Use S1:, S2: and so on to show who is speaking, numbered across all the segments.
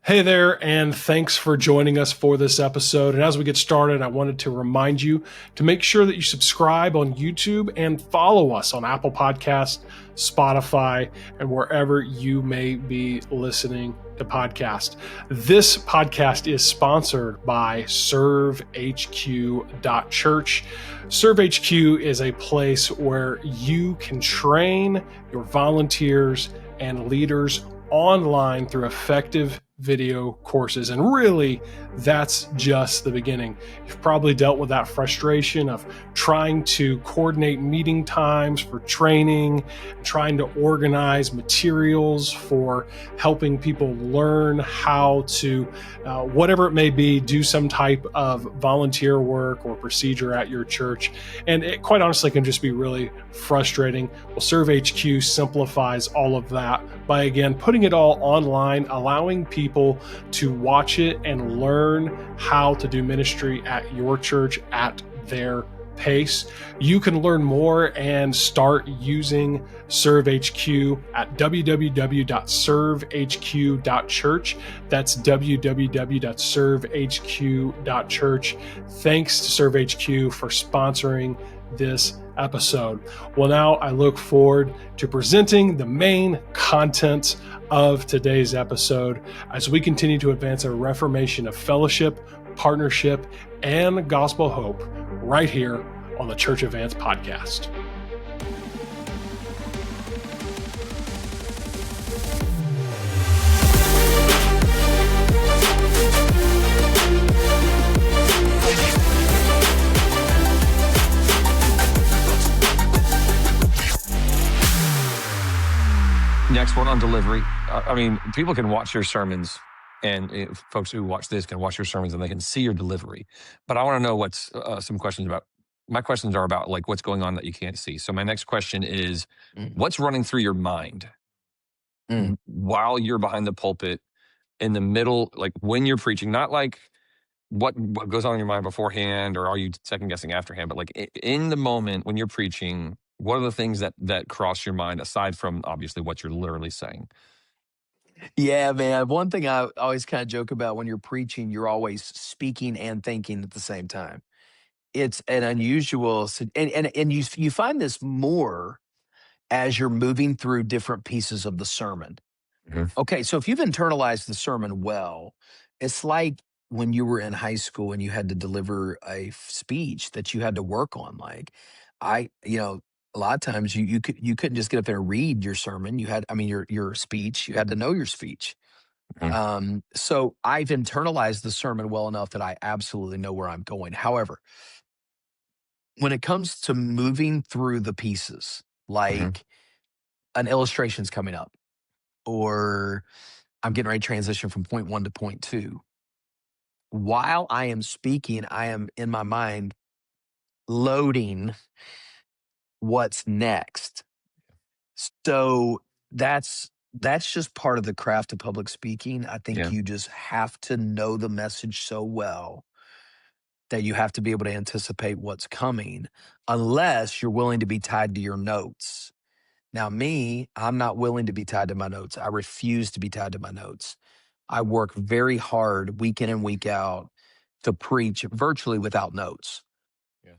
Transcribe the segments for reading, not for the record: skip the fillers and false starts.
S1: Hey there, and thanks for joining us for this episode. And as we get started, I wanted to remind you to make sure that you subscribe on YouTube and follow us on Apple Podcasts, Spotify, and wherever you may be listening to podcast. This podcast is sponsored by servehq.church. ServeHQ is a place where you can train your volunteers and leaders online through effective video courses. And really, that's just the beginning. You've probably dealt with that frustration of trying to coordinate meeting times for training, trying to organize materials for helping people learn how to, whatever it may be, do some type of volunteer work or procedure at your church. And it quite honestly can just be really frustrating. Well, ServeHQ simplifies all of that by, again, putting it all online, allowing people to watch it and learn how to do ministry at your church at their pace. You can learn more and start using ServeHQ at www.servehq.church. That's www.servehq.church. Thanks to ServeHQ for sponsoring this episode. Well, now I look forward to presenting the main content of today's episode as we continue to advance a reformation of fellowship, partnership, and gospel hope right here on the Church Advance podcast.
S2: Next one on delivery. I mean, people can watch your sermons, and folks who watch this can watch your sermons and they can see your delivery. But I want to know what's some questions about. My questions are about like what's going on that you can't see. So my next question is, what's running through your mind while you're behind the pulpit in the middle, like when you're preaching, not like what goes on in your mind beforehand or are you second guessing afterhand, but like in the moment when you're preaching, what are the things that cross your mind aside from obviously what you're literally saying?
S3: Yeah, man. One thing I always kind of joke about when you're preaching, you're always speaking and thinking at the same time. It's an unusual, and you find this more as you're moving through different pieces of the sermon.
S2: Mhm.
S3: Okay, so if you've internalized the sermon well, it's like when you were in high school and you had to deliver a speech that you had to work on. Like a lot of times you couldn't just get up there and read your sermon. You had, I mean, your speech. You had to know your speech.
S2: Mhm.
S3: So I've internalized the sermon well enough that I absolutely know where I'm going. However, when it comes to moving through the pieces,
S2: Mhm.
S3: like an illustration's coming up, or I'm getting ready to transition from point one to point two. While I am speaking, I am in my mind loading what's next. So that's just part of the craft of public speaking. I think
S2: Yeah.
S3: you just have to know the message so well that you have to be able to anticipate what's coming, unless you're willing to be tied to your notes. Now, me, I'm not willing to be tied to my notes. I refuse to be tied to my notes. I work very hard week in and week out to preach virtually without notes.
S2: Yeah.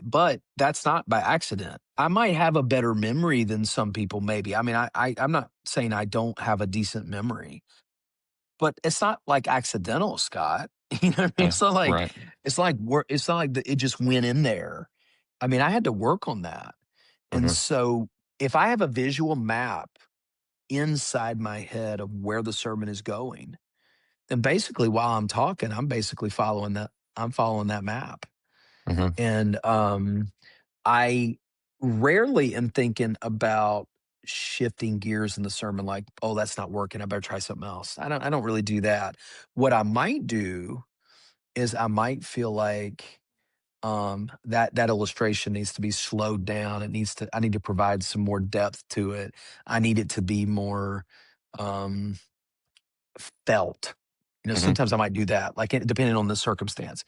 S3: But that's not by accident. I might have a better memory than some people, maybe. I mean, I'm not saying I don't have a decent memory, but it's not like accidental, Scott. You know what I mean?
S2: Yeah. Right.
S3: It's not like it just went in there. I mean, I had to work on that. And
S2: Mhm.
S3: so if I have a visual map inside my head of where the sermon is going, then basically while I'm talking, I'm basically following that map.
S2: Mhm.
S3: And I rarely am thinking about shifting gears in the sermon like, oh, that's not working. I better try something else. I don't really do that. What I might do is I might feel like that illustration needs to be slowed down. I need to provide some more depth to it. I need it to be more um felt.
S2: Mhm.
S3: Sometimes I might do that, like depending on the circumstance.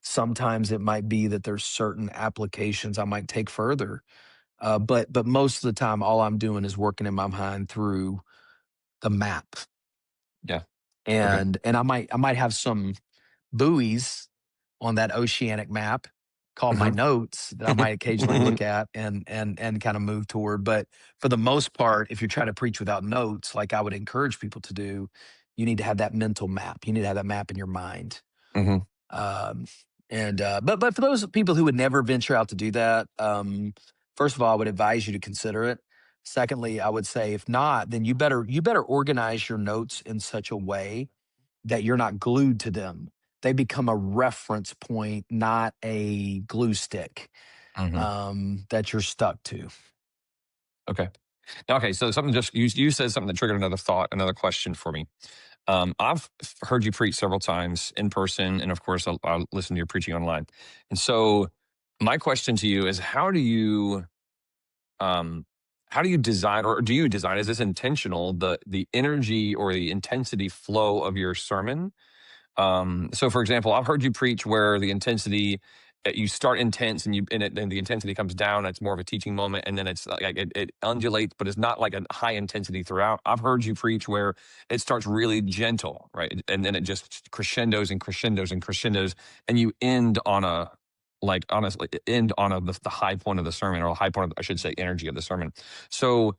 S3: Sometimes it might be that there's certain applications I might take further. But most of the time, all I'm doing is working in my mind through the map.
S2: Yeah. Okay.
S3: And I might have some buoys on that oceanic map called my
S2: Hmm.
S3: notes that I might occasionally look at and kind of move toward. But for the most part, if you're trying to preach without notes, like I would encourage people to do, you need to have that mental map. You need to have that map in your mind.
S2: Hmm.
S3: Um, but for those people who would never venture out to do that, first of all, I would advise you to consider it. Secondly, I would say if not, then you better organize your notes in such a way that you're not glued to them. They become a reference point, not a glue stick
S2: Hmm.
S3: that you're stuck to.
S2: Okay. Okay. So something just you said something that triggered another thought, another question for me. I've heard you preach several times in person, and of course, I'll listen to your preaching online. And so, my question to you is, um, how do you design, or do you design? Is this intentional? The energy or the intensity flow of your sermon. So for example, I've heard you preach where the intensity, you start intense and the intensity comes down. It's more of a teaching moment, and then it's like it undulates, but it's not like a high intensity throughout. I've heard you preach where it starts really gentle, right, and then it just crescendos and crescendos and crescendos, and you end on a like honestly end on the high point of the sermon, or a high point of, I should say, energy of the sermon. So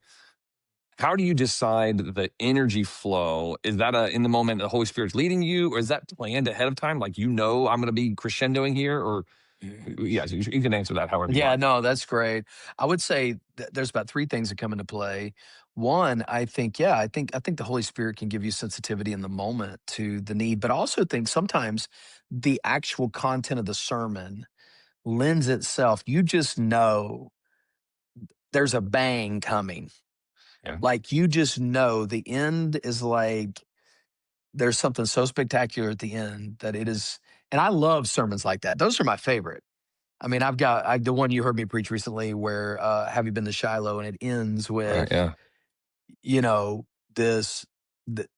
S2: how do you decide the energy flow? Is that in the moment the Holy Spirit's leading you, or is that planned ahead of time? Like, I'm going to be crescendoing here, or yes, you can answer that however you
S3: Yeah,
S2: want.
S3: no, that's great. I would say there's about three things that come into play. One, I think, yeah, I think the Holy Spirit can give you sensitivity in the moment to the need, but I also think sometimes the actual content of the sermon lends itself. You just know there's a bang coming.
S2: Yeah.
S3: Like you just know the end is like there's something so spectacular at the end that it is. And I love sermons like that. Those are my favorite. I mean, the one you heard me preach recently where have you been to Shiloh, and it ends
S2: Right.
S3: with,
S2: Yeah.
S3: you know, this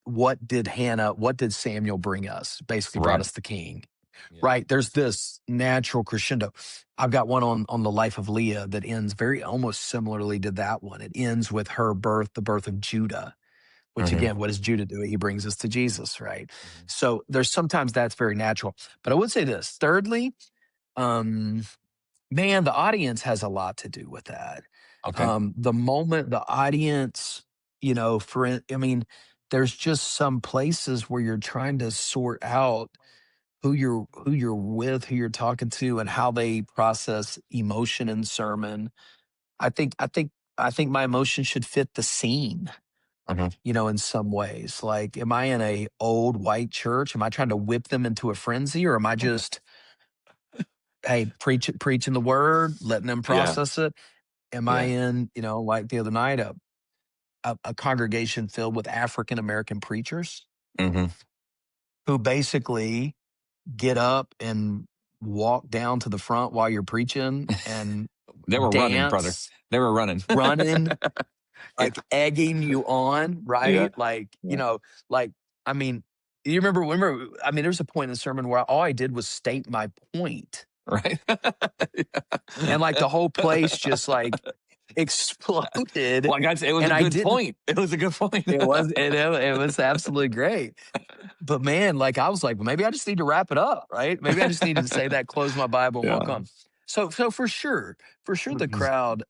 S3: what did Samuel bring us? Basically brought
S2: Right.
S3: us the king.
S2: Yeah.
S3: Right. There's this natural crescendo. I've got one on the life of Leah that ends very almost similarly to that one. It ends with her birth, the birth of Judah, which
S2: Hmm.
S3: again, what does Judah do? He brings us to Jesus, right?
S2: Hmm.
S3: So there's sometimes that's very natural. But I would say this. Thirdly, um, man, the audience has a lot to do with that.
S2: Okay.
S3: The moment the audience, I mean, there's just some places where you're trying to sort out who you're with, who you're talking to, and how they process emotion in sermon. I think my emotion should fit the scene,
S2: Hmm.
S3: in some ways. Like, am I in a old white church? Am I trying to whip them into a frenzy, or am I just, hey, preaching the word, letting them
S2: Yeah.
S3: process it? Am I
S2: Yeah.
S3: in, like the other night, a congregation filled with African American preachers
S2: Hmm.
S3: who basically get up and walk down to the front while you're preaching and
S2: They were running, brother.
S3: dance,
S2: They were running.
S3: running,
S2: Yeah.
S3: like egging you on,
S2: Yeah.
S3: right? Like,
S2: Yeah.
S3: like, I mean, you remember, I mean, there's a point in the sermon where all I did was state my point,
S2: Right.
S3: and like
S2: Yeah.
S3: the whole place just like exploded.
S2: Well, guys, it was a
S3: And I
S2: good
S3: didn't,
S2: point. It was a good point.
S3: it was absolutely great. But man, like I was like, well, maybe I just need to wrap it up, right? Maybe I just needed to say that, close my Bible, and walk
S2: Yeah.
S3: on. So for sure, the crowd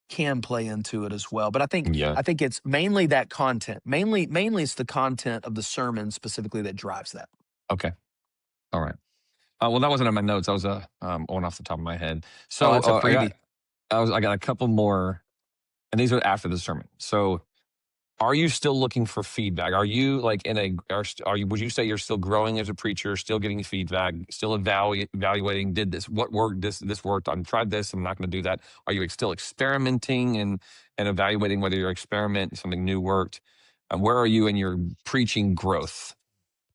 S3: can play into it as well. But I think
S2: Yeah.
S3: I think it's mainly that content. Mainly it's the content of the sermon specifically that drives that.
S2: Okay. All right. Well, that wasn't in my notes. That was one off the top of my head.
S3: Oh,
S2: So
S3: that's a freebie.
S2: I got a couple more, and these are after the sermon. So, are you still looking for feedback? Are you like are you? Would you say you're still growing as a preacher, still getting feedback, still evaluating? Did this what worked? This worked. I've tried this. I'm not going to do that. Are you still experimenting and evaluating whether your experiment something new worked? Where are you in your preaching growth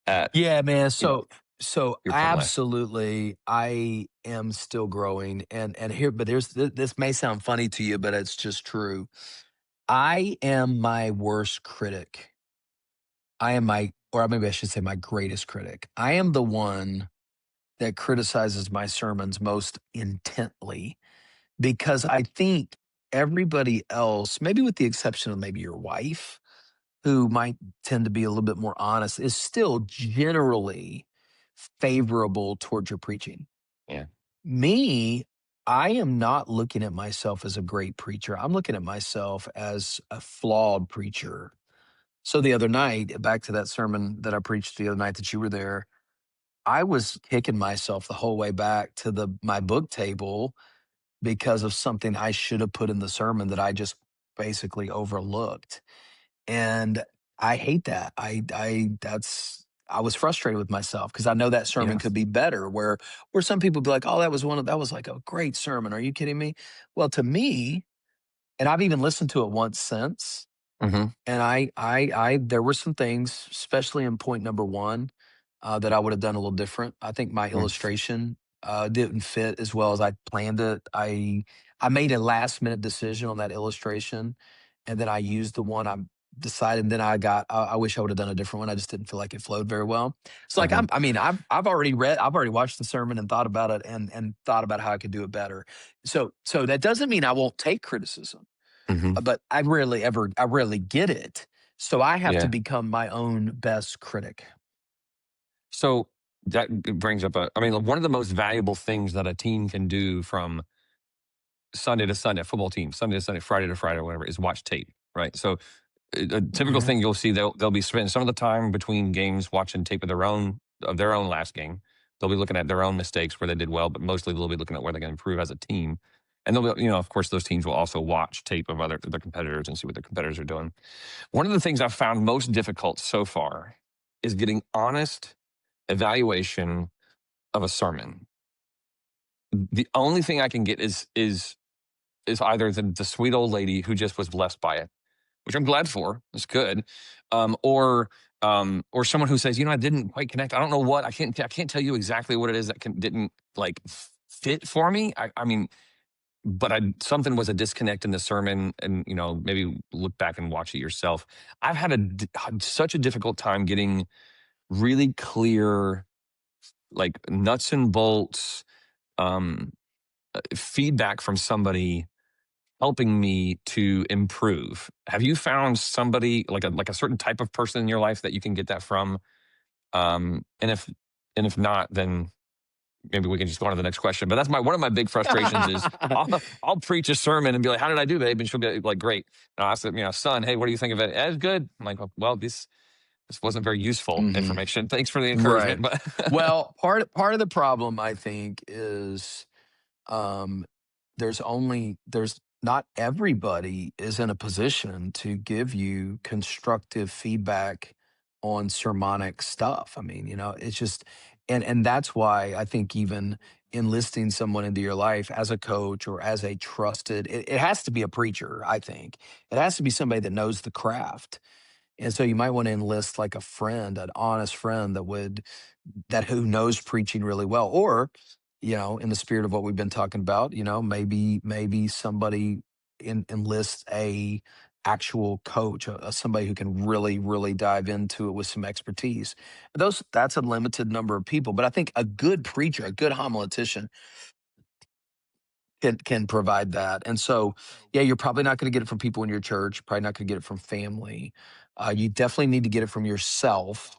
S2: at
S3: Yeah, man.
S2: you know
S3: So
S2: your point in life?
S3: absolutely, I am still growing, and here, but this may sound funny to you, but it's just true. I am my worst critic. I am or maybe I should say my greatest critic. I am the one that criticizes my sermons most intently because I think everybody else, maybe with the exception of maybe your wife, who might tend to be a little bit more honest is still generally favorable towards your preaching.
S2: Yeah.
S3: Me, I am not looking at myself as a great preacher. I'm looking at myself as a flawed preacher. So the other night, back to that sermon that I preached the other night that you were there, I was kicking myself the whole way back to my book table because of something I should have put in the sermon that I just basically overlooked. And I hate that. I was frustrated with myself because I know that sermon
S2: Yeah.
S3: could be better. Where some people be like, "Oh, that was like a great sermon. Are you kidding me?" Well, to me, and I've even listened to it once since,
S2: Hmm.
S3: and there were some things, especially in point number one, that I would have done a little different. I think my illustration didn't fit as well as I planned it. I made a last minute decision on that illustration, and then I used the one I decided. And then I wish I would have done a different one. I just didn't feel like it flowed very well. So like
S2: Hmm.
S3: I mean, I've already watched the sermon and thought about it and thought about how I could do it better. So that doesn't mean I won't take criticism,
S2: Hmm.
S3: but I rarely get it. So I have to
S2: Yeah.
S3: become my own best critic.
S2: So that brings up I mean, one of the most valuable things that a team can do from Sunday to Sunday, football team, Sunday to Sunday, Friday to Friday, or whatever, is watch tape, right? So a typical
S3: Mhm.
S2: thing you'll see, they'll be spending some of the time between games watching tape of their own last game. They'll be looking at their own mistakes where they did well, but mostly they'll be looking at where they can improve as a team. And they'll be, of course, those teams will also watch tape of their competitors and see what their competitors are doing. One of the things I've found most difficult so far is getting honest evaluation of a sermon. The only thing I can get is either the sweet old lady who just was blessed by it, which I'm glad for. It's good, um, or or someone who says, I didn't quite connect. I don't know what I can't tell you exactly what it is that didn't like fit for me. I mean, but something was a disconnect in the sermon, and maybe look back and watch it yourself. I've had such a difficult time getting really clear, like nuts and bolts um, feedback from somebody helping me to improve. Have you found somebody like a certain type of person in your life that you can get that from? And if not, then maybe we can just go on to the next question. But that's one of my big frustrations is I'll preach a sermon and be like, "How did I do, babe?" And she'll be like, "Great." And I'll ask them, "Son, hey, what do you think of it?" "It's good." I'm like, "Well, this wasn't very useful
S3: Hmm.
S2: information. Thanks for the
S3: Right.
S2: encouragement." But
S3: Well, part of the problem I think is um, there's not everybody is in a position to give you constructive feedback on sermonic stuff. I mean, it's just and that's why I think even enlisting someone into your life as a coach or as a trusted, it has to be a preacher, I think. It has to be somebody that knows the craft. And so you might want to enlist like a friend, an honest friend that who knows preaching really well, or in the spirit of what we've been talking about, maybe somebody enlists a actual coach, somebody who can really dive into it with some expertise. That's a limited number of people, but I think a good preacher, a good homiletician can provide that. And so, yeah, you're probably not going to get it from people in your church. Probably not going to get it from family. You definitely need to get it from yourself,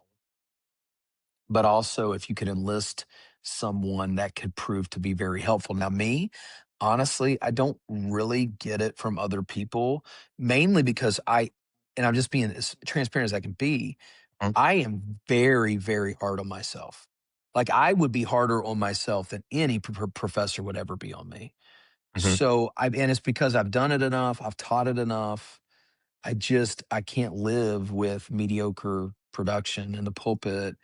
S3: but also if you could enlist someone that could prove to be very helpful. Now, me, honestly, I don't really get it from other people, mainly because and I'm just being as transparent as I can be, I am very hard on myself. Like I would be harder on myself than any professor would ever be on me.
S2: Mhm.
S3: So and it's because I've done it enough, I've taught it enough. I can't live with mediocre production in the pulpit.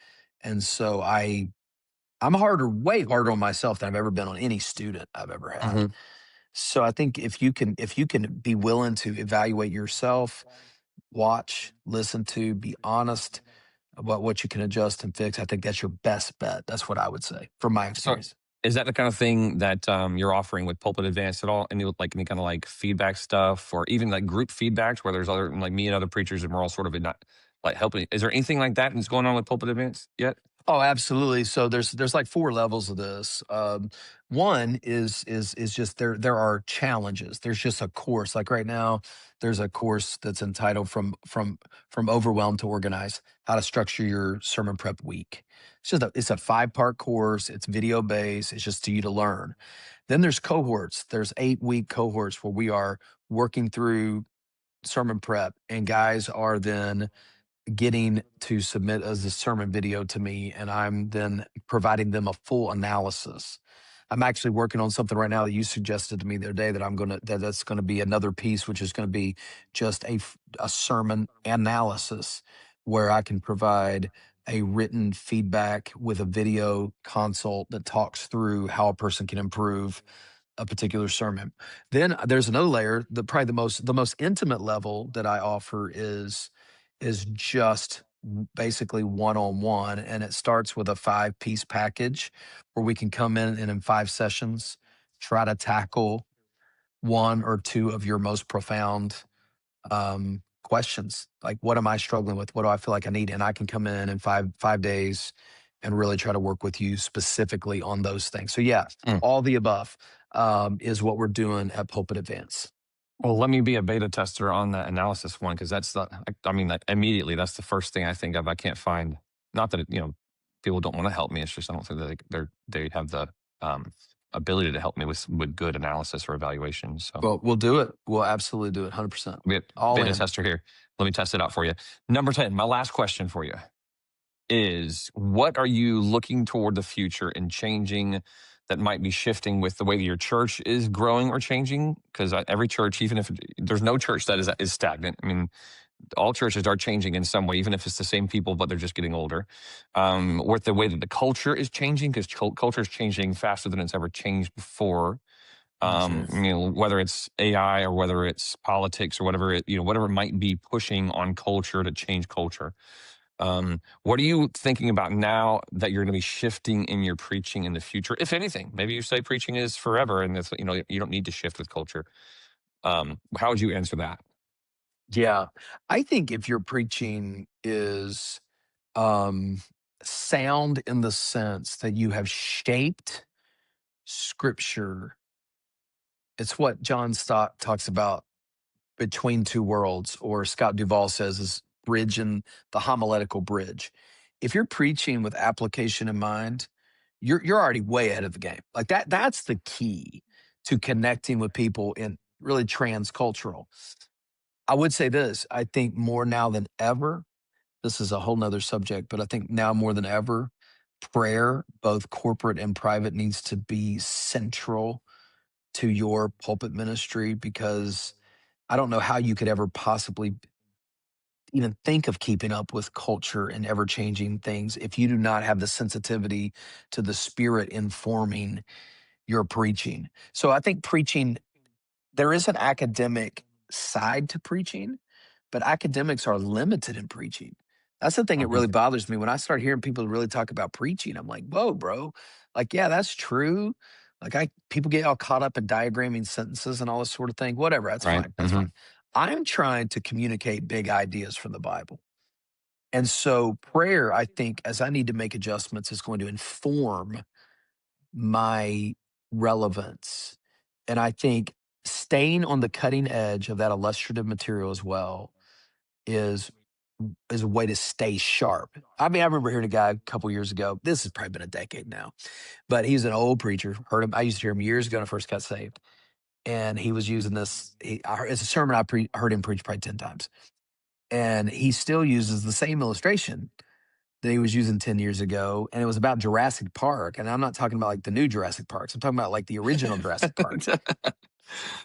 S3: And so I'm way harder on myself than I've ever been on any student I've ever had.
S2: Mhm.
S3: So I think if you can be willing to evaluate yourself, watch, listen to, be honest about what you can adjust and fix, I think that's your best bet. That's what I would say from my
S2: So,
S3: experience.
S2: is that the kind of thing that you're offering with Pulpit Advanced at all? Any kind of like feedback stuff, or even like group feedbacks where there's other like me and other preachers, and we're all sort of not like helping? Is there anything like that that's going on with Pulpit Advanced yet?
S3: Oh, absolutely. So there's like four levels of this. One is just there are challenges. There's just a course. Like right now, there's a course that's entitled from overwhelmed to organized: how to structure your sermon prep week. It's a 5-part course. It's video based. It's just to you to learn. Then there's cohorts. There's 8-week cohorts where we are working through sermon prep, and guys are then getting to submit as a sermon video to me, and I'm then providing them a full analysis. I'm actually working on something right now that you suggested to me the other day that that's gonna be another piece, which is gonna be just a sermon analysis where I can provide a written feedback with a video consult that talks through how a person can improve a particular sermon. Then there's another layer, probably the most intimate level that I offer is just basically one-on-one, and it starts with a 5-piece package where we can come in and in 5 sessions try to tackle one or two of your most profound questions. Like, what am I struggling with? What do I feel like I need? And I can come in 5 days and really try to work with you specifically on those things. So yeah,
S2: Mm.
S3: all the above is what we're doing at Pulpit Advance.
S2: Well, let me be a beta tester on that analysis one, because that's the, I mean, like, immediately, that's the first thing I think of. I can't find, not that, people don't want to help me. It's just, I don't think that they have the um, ability to help me with good analysis or evaluation. So
S3: Well, we'll do it. We'll absolutely do it. 100%.
S2: we have
S3: All
S2: beta
S3: in.
S2: tester here. Let me test it out for you. Number 10, my last question for you is, what are you looking toward the future and changing that might be shifting with the way that your church is growing or changing? Because every church, even if there's no church that is stagnant, I mean, all churches are changing in some way, even if it's the same people, but they're just getting older. With the way that the culture is changing, because culture is changing faster than it's ever changed before.
S3: Mhm.
S2: Whether it's AI or whether it's politics or whatever whatever it might be pushing on culture to change culture. What are you thinking about now that you're going to be shifting in your preaching in the future, if anything? Maybe you say preaching is forever, and that's, you don't need to shift with culture. How would you answer that?
S3: Yeah. I think if your preaching is um, sound in the sense that you have shaped scripture, it's what John Stott talks about between two worlds, or Scott Duvall says is bridging the homiletical bridge. If you're preaching with application in mind, you're already way ahead of the game. Like that's the key to connecting with people in really transcultural. I would say this, I think more now than ever, this is a whole nother subject, but I think now more than ever, prayer, both corporate and private, needs to be central to your pulpit ministry, because I don't know how you could ever possibly even think of keeping up with culture and ever changing things if you do not have the sensitivity to the spirit informing your preaching. So I think preaching, there is an academic side to preaching, but academics are limited in preaching. That's the thing that
S2: Mhm.
S3: really bothers me. When I start hearing people really talk about preaching, I'm like, whoa, bro. Like, yeah, that's true. Like, people get all caught up in diagramming sentences and all this sort of thing. Whatever, that's
S2: Right.
S3: fine. That's fine. I'm trying to communicate big ideas from the Bible. And so prayer, I think, as I need to make adjustments, is going to inform my relevance. And I think staying on the cutting edge of that illustrative material as well is is a way to stay sharp. I mean, I remember hearing a guy a couple years ago. This has probably been a decade now, but he's an old preacher. Heard him. I used to hear him years ago when I first got saved, and he was using this. It's a sermon heard him preach probably 10 times, and he still uses the same illustration that he was using 10 years ago, and it was about Jurassic Park. And I'm not talking about like the new Jurassic Parks. I'm talking about like the original Jurassic Park. And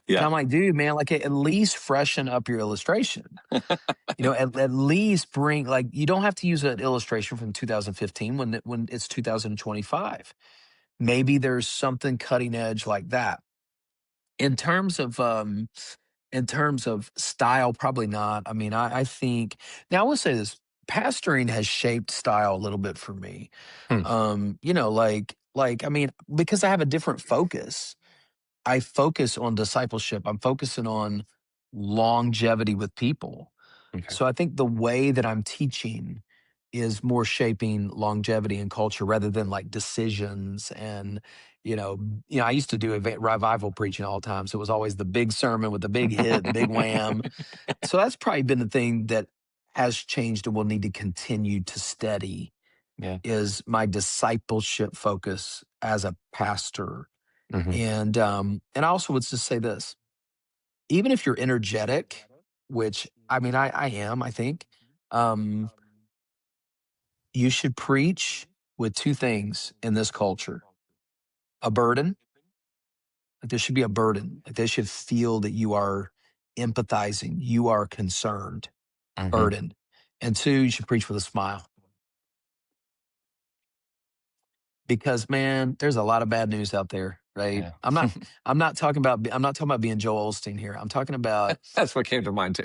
S2: Yeah.
S3: I'm like, dude, man, like at least freshen up your illustration. At least bring, like, you don't have to use an illustration from 2015 when it's 2025. Maybe there's something cutting edge like that. In terms of style, probably not. I mean, I think, now I will say this, pastoring has shaped style a little bit for me.
S2: Hmm.
S3: I mean, because I have a different focus. I focus on discipleship. I'm focusing on longevity with people.
S2: Okay.
S3: So I think the way that I'm teaching is more shaping longevity and culture rather than like decisions and I used to do revival preaching all the time, so it was always the big sermon with the big hit, the big wham. So that's probably been the thing that has changed and will need to continue to steady
S2: Yeah.
S3: is my discipleship focus as a pastor.
S2: Hmm.
S3: And I also would just say this, even if you're energetic, which I mean I am, I think, um, you should preach with two things in this culture: a burden. Like there should be a burden. Like they should feel that you are empathizing, you are concerned,
S2: Hmm.
S3: burden. And two, you should preach with a smile. Because man, there's a lot of bad news out there, right?
S2: Yeah.
S3: I'm not talking about being Joel Osteen here. I'm talking about
S2: That's what came to mind too.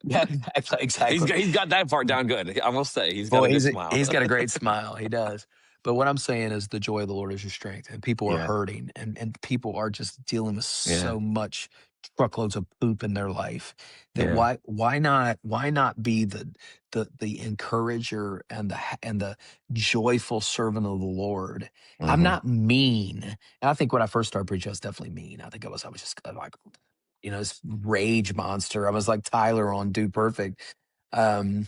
S3: yeah, exactly.
S2: He's got that part down good. I will say he's got a
S3: Boy,
S2: good smile.
S3: he's got a great smile. He does. But what I'm saying is the joy of the Lord is your strength. And people are
S2: Yeah.
S3: hurting and people are just dealing with
S2: Yeah.
S3: so much truckloads of poop in their life that
S2: Yeah.
S3: why not be the encourager and the joyful servant of the Lord. I'm
S2: Hmm.
S3: not mean. And I think when I first started preaching, I was definitely mean. I was just like, this rage monster. I was like Tyler on Dude Perfect. Um,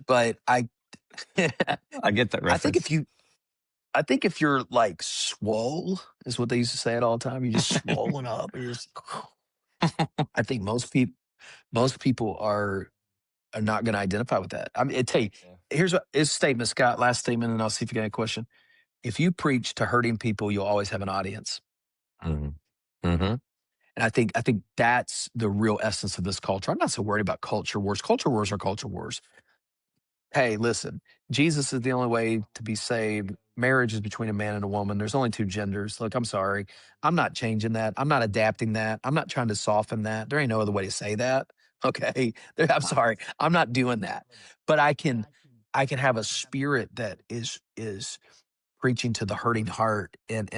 S3: but
S2: I get that
S3: I think
S2: reference.
S3: I think if you're like swole, is what they used to say it all the time. You're just swollen up. And you're just, I think most people are not going to identify with that. I mean, tell you,
S2: Yeah.
S3: here's his statement, Scott. Last statement, and I'll see if you got a question. If you preach to hurting people, you'll always have an audience.
S2: Hmm. Hmm.
S3: And I think that's the real essence of this culture. I'm not so worried about culture wars. Culture wars are culture wars. Hey, listen, Jesus is the only way to be saved. Marriage is between a man and a woman. There's only two genders. Look, I'm sorry. I'm not changing that. I'm not adapting that. I'm not trying to soften that. There ain't no other way to say that. Okay. I'm sorry. I'm not doing that. But I can have a spirit that is preaching to the hurting heart and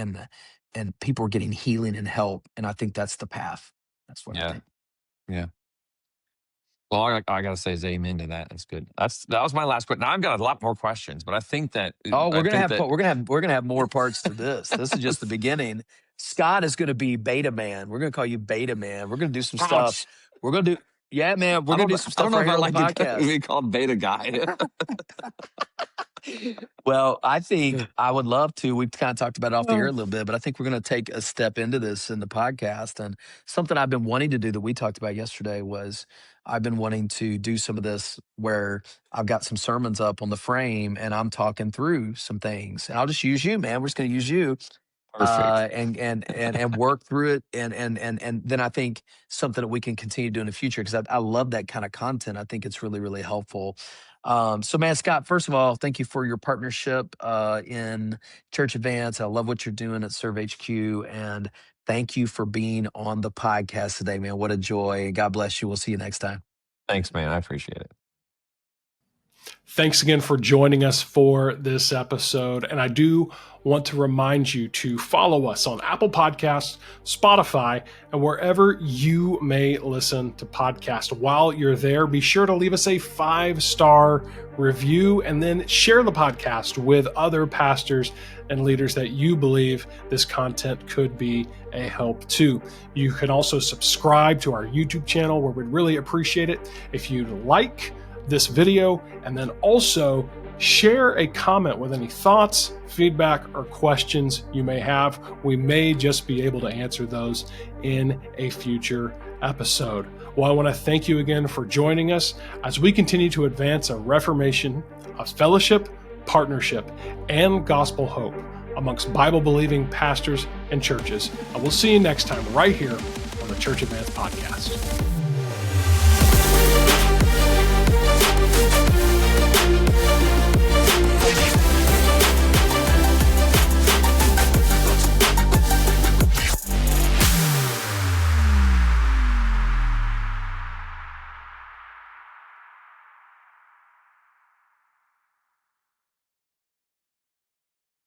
S3: people are getting healing and help. And I think that's the path. That's what I
S2: Yeah.
S3: think.
S2: Yeah. Well, I gotta say is amen to that. That's good. That was my last question. Now I've got a lot more questions, but
S3: Oh,
S2: I think that
S3: we're gonna have more parts to this. This is just the beginning. Scott is gonna be beta man. We're gonna call you beta man. We're gonna do some stuff.
S2: ouch.
S3: We're gonna do yeah, man. We're gonna do some
S2: I don't
S3: stuff
S2: know
S3: right
S2: if I
S3: here on the
S2: like to
S3: podcast.
S2: be called beta guy.
S3: Well, I think I would love to. We've kind of talked about it off the air
S2: Oh,
S3: a little bit, but I think we're going to take a step into this in the podcast. And something I've been wanting to do that we talked about yesterday was I've been wanting to do some of this where I've got some sermons up on the frame and I'm talking through some things. And I'll just use you, man. We're just going to use you
S2: perfect.
S3: and work through it and then I think something that we can continue to do in the future because I love that kind of content. I think it's really really helpful. So man, Scott, first of all, thank you for your partnership in Church Advance. I love what you're doing at Serve HQ, and thank you for being on the podcast today, man. What a joy. God bless you. We'll see you next time.
S2: Thanks, man. I appreciate it.
S1: Thanks again for joining us for this episode. And I do want to remind you to follow us on Apple Podcasts, Spotify, and wherever you may listen to podcasts. While you're there, be sure to leave us a 5-star review and then share the podcast with other pastors and leaders that you believe this content could be a help to. You can also subscribe to our YouTube channel, where we'd really appreciate it if you'd like this video, and then also share a comment with any thoughts, feedback, or questions you may have. We may just be able to answer those in a future episode. Well, I want to thank you again for joining us as we continue to advance a reformation of fellowship, partnership, and gospel hope amongst Bible-believing pastors and churches. I will see you next time right here on the Church Advance podcast.